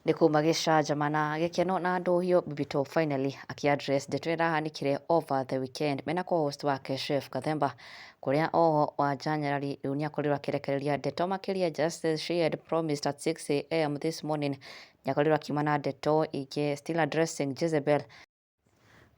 Nikumagisha jamana gekeno na ndohio bibito finally address the trader hanikire over the weekend mena co-host wake Chef Kathemba kuria oho wa January dunia kulirwa kirekereria Deto makiria justice she had promised at 6 a.m. this morning nyakolirwa kimana Deto ike still addressing Jezebel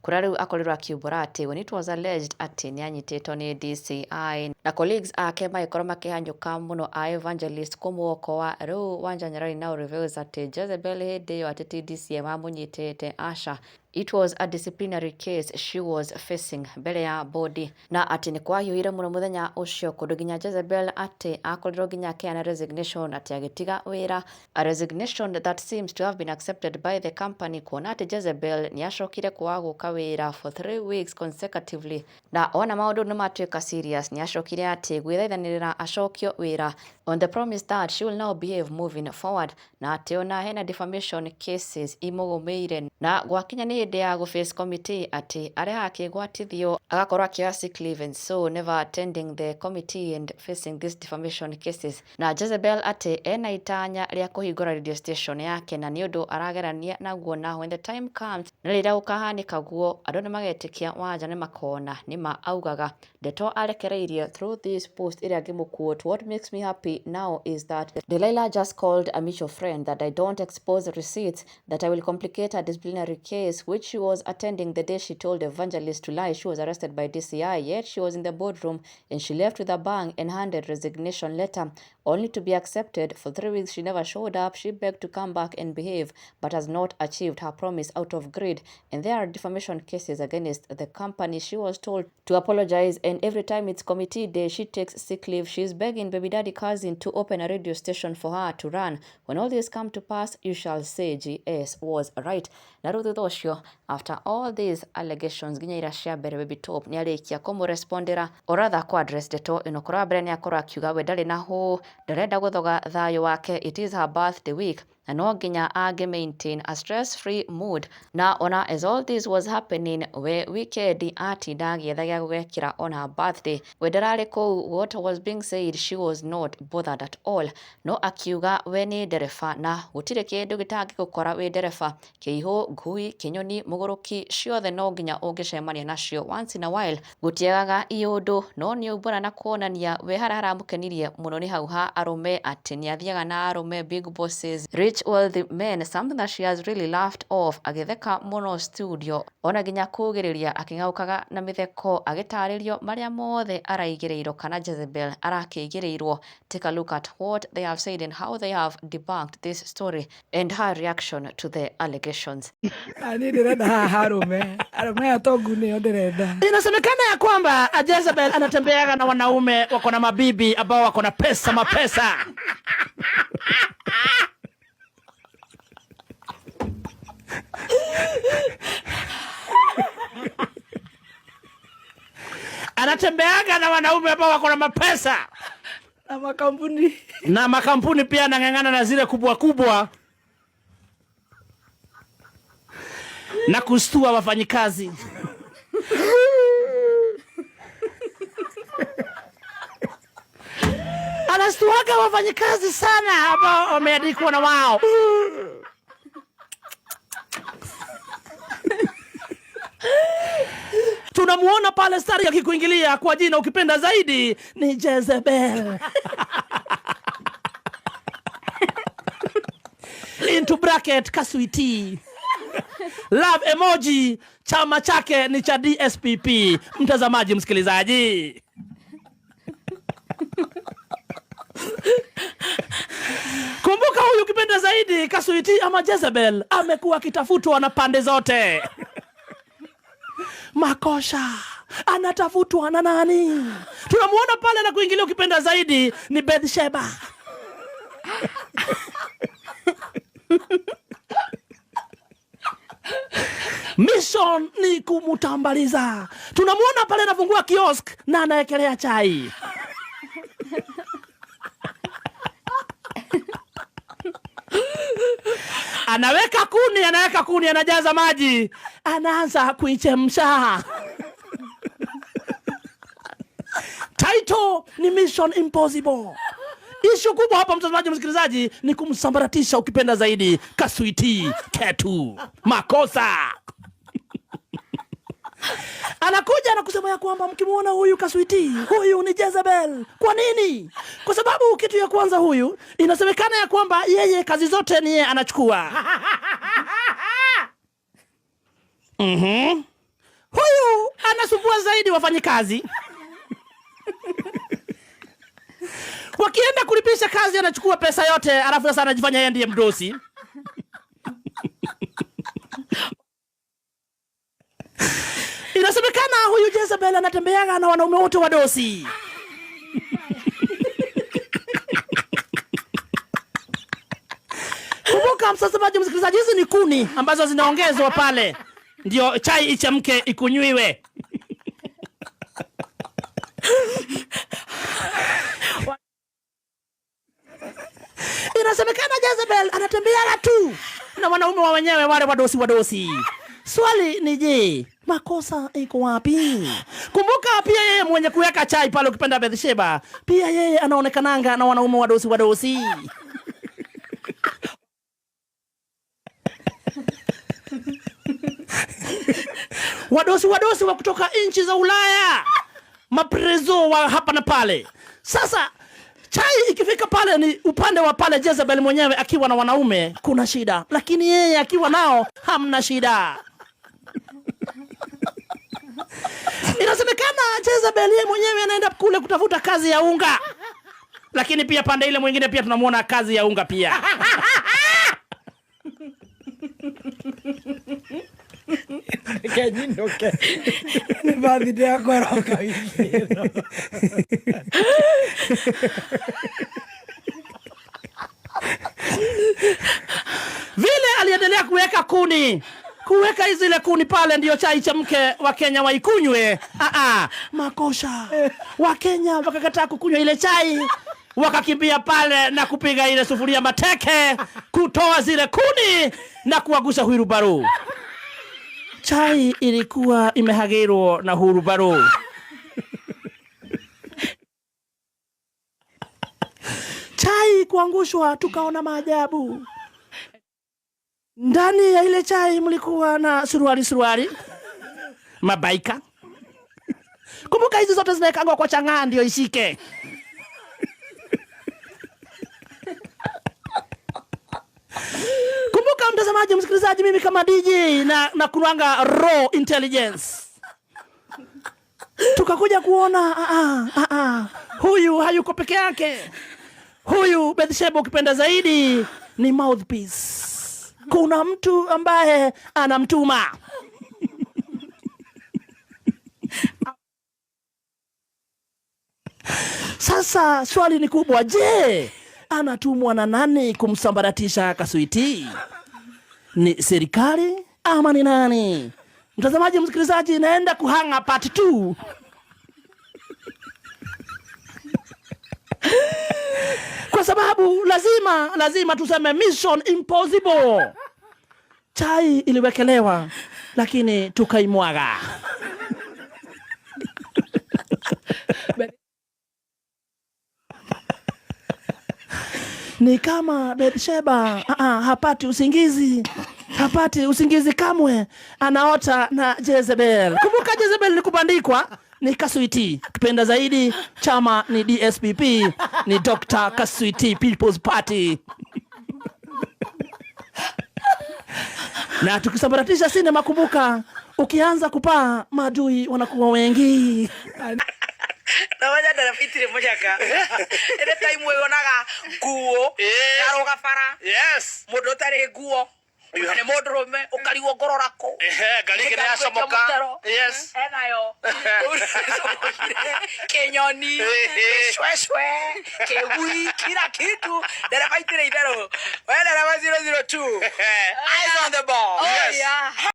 kurariu akolirwa kiubora ati when it was alleged ati nianyititwo ni DCI na colleagues ake maikoro makihanyuka muno a evangelist kumuoko wa riu wa January now reveals ati Jezebel hindi ati DCI mamunyitite asha. It was a disciplinary case she was facing mbele ya body na ati ni kwahiuhire muno muthenya ucio kundu ginya Jezebel ati akorirwo ginya akiana resignation ati agitiga wira, a resignation that seems to have been accepted by the company kuona ati Jezebel ni ashokire kwa guka wira for 3 weeks consecutively na ona maundu ni matuika serious ni ashokire ati gwithaithanirira ashokio wira on the promise that she will now behave moving forward na ati ona hena defamation cases imugumeire na gwakinya ni hĩndĩ ya face committee ati aria akigwatithio agakorwo akioya sick leave and so never attending the committee and facing this defamation cases na Jezebel ati ena itanya ria kuhingura radio station yake na ni undu aragerania naguo na when the time comes na rĩrĩa gukahanika guo andu ni magetikia wanja ni makona ni ma augaga Deto arekereirie through this post iria ngimuquote what makes me happy now is that Delilah just called a mutual friend that I don't expose receipts that I will complicate a disciplinary case which she was attending the day she told Evangelist to lie she was arrested by DCI, yet she was in the boardroom and she left with a bang and handed resignation letter only to be accepted. For 3 weeks she never showed up. She begged to come back and behave but has not achieved her promise out of greed, and there are defamation cases against the company. She was told to apologize and every time it's committee day she takes sick leave. She's begging baby daddy cousin to open a radio station for her to run. When all this come to pass you shall say GS was right. Naruthuthosio after all these allegations ginya irashia mbere baby top ni arikia kumurespondera oratha kwa address Deto inokora mbere ni akora akiuga we ndari naho ndarenda guthoga thayo wake. It is her birthday week na no nginya age maintain a stress-free mood na ona as all this was happening we weekend atinda agĩethagia gũgekĩra on her birthday we ndararĩ kũu. What was being said she was not bothered at all no akiuga we nĩ ndereba na gũtirĩ kĩndũ gĩtangĩgũkora wĩ ndereba, kĩihũ, ngui, kĩnyoni, mũgũrũki ciothe no nginya ũngĩcemania nacio once in a while. Gũtiagaga iũndũ no nĩ ũmbũra na kuonania we harĩa haramũkenirie mũno nĩ hau ha arũme atĩ nĩ athiaga na arũme big bosses, rich wealthy men, something that she has really laughed off. Agitheka muno studio ona ginya kugiriria akingaukaga na mitheko agitarĩrio maria mothe araigĩrĩirwo kana Jezebel arakĩigĩrĩirwo. Take a look at what they have said and how they have debunked this story and her reaction to the allegations. Inasemekana ya kwamba Jezebel anatembeaga na wanaume wako na mabibi ambao wako na pesa mapesa. Anatembeaga na wanaume ambao wako na mapesa na makampuni pia anang'ang'ana na zile kubwa kubwa na kustua wafanyikazi. Anastuaga wafanyikazi sana ambao wameandikwa na wao. Tunamuona pale stari akikuingilia kwa jina ukipenda zaidi ni Jezebel. Into bracket Kaswiti. Love emoji, chama chake ni cha DSPP. Mtazamaji, msikilizaji. Kumbuka huyu ukipenda zaidi Kaswiti ama Jezebel amekuwa akitafutwa na pande zote. Makosha anatafutwa na nani? Tunamuona pale na kuingilia ukipenda zaidi ni Bathsheba. Mission ni kumutambaliza. Tunamuona pale anafungua kiosk na anaekelea chai. Anaweka kuni, anajaza maji, anaanza kuichemsha. Title ni Mission Impossible. Ishu kubwa hapa mtazamaji msikilizaji ni kumsambaratisha ukipenda zaidi Kaswiti Ketu. Makosa. Anakuja na kusema ya kwamba mkimuona huyu Kaswiti, huyu ni Jezebel. Kwa nini? Kwa sababu kitu ya kwanza, huyu inasemekana ya kwamba yeye kazi zote ni yeye anachukua. Huyu anasumbua zaidi wafanyikazi. Wakienda kulipisha kazi anachukua pesa yote, alafu sasa anajifanya yeye ndiye mdosi. Inasemekana huyu Jezebel anatembeaga na wanaume wote wadosi. Kumbuka mtazamaji msikilizaji, hizi ni kuni ambazo zinaongezwa pale ndio chai ichemke ikunywiwe. Inasemekana Jezebel anatembea tu na wanaume wa wenyewe wale wadosi. Swali ni je, makosa iko wapi? Kumbuka pia yeye mwenye kuweka chai pale ukipenda Bathsheba, pia yeye anaonekananga na wanaume wadosi. Wadosi wa kutoka nchi za Ulaya. Maprezo wa hapa na pale. Sasa chai ikifika pale ni upande wa pale Jezebel mwenyewe akiwa na wanaume kuna shida, lakini yeye akiwa nao hamna shida. Inasemekana Jezebel yeye mwenyewe anaenda kule kutafuta kazi ya unga, lakini pia pande ile mwingine pia tunamuona kazi ya unga pia. Kajinoke. Ni baadhi ya koroka hivi. Vile aliendelea kuweka zile kuni pale ndio chai cha mke wa Kenya waikunywe. Makosha. Wa Kenya wakakataa kukunywa ile chai, wakakimbia pale na kupiga ile sufuria mateke, kutoa zile kuni na kuagusha huirubaru. Chai ilikuwa imehagirwa na huirubaru. Chai kuangushwa, tukaona maajabu. Ndani ya ile chai mlikuwa na suruali mabaika. Kumbuka hizi zote zinaekangwa kwa chang'aa ndio ishike. Kumbuka mtazamaji msikilizaji, mimi kama DJ na kuruanga raw intelligence. Tukakuja kuona huyu hayuko peke yake. Huyu Bathsheba ukipenda zaidi ni mouthpiece. Kuna mtu ambaye anamtuma. Sasa swali ni kubwa, je, anatumwa na nani kumsambaratisha Kaswiti? Ni serikali ama ni nani? Mtazamaji msikilizaji, naenda kuhanga part 2. Kwa sababu lazima tuseme mission impossible. Chai iliwekelewa lakini tukaimwaga. Ni kama Bathsheba hapati usingizi kamwe, anaota na Jezebel. Kumbuka Jezebel ni kubandikwa, ni Kaswiti. Kipenda zaidi chama ni DSPP, ni Dr. Kaswiti People's Party. Na tukisambaratisha sinema, kumbuka ukianza kupaa maadui wanakuwa wengi. Na waja da fitire mojaka. Ene time we onaga guo, karoga fara. Yes. Modo tare guo. Ne modrome ukaliwo gororako. Galigere asomoka. Yes. Enayo. Kenyoni. Shweshwe. Kewi kila kitu. Dara faitire idaro. Wala na 002. Eyes on the ball. Oh yes. Yeah.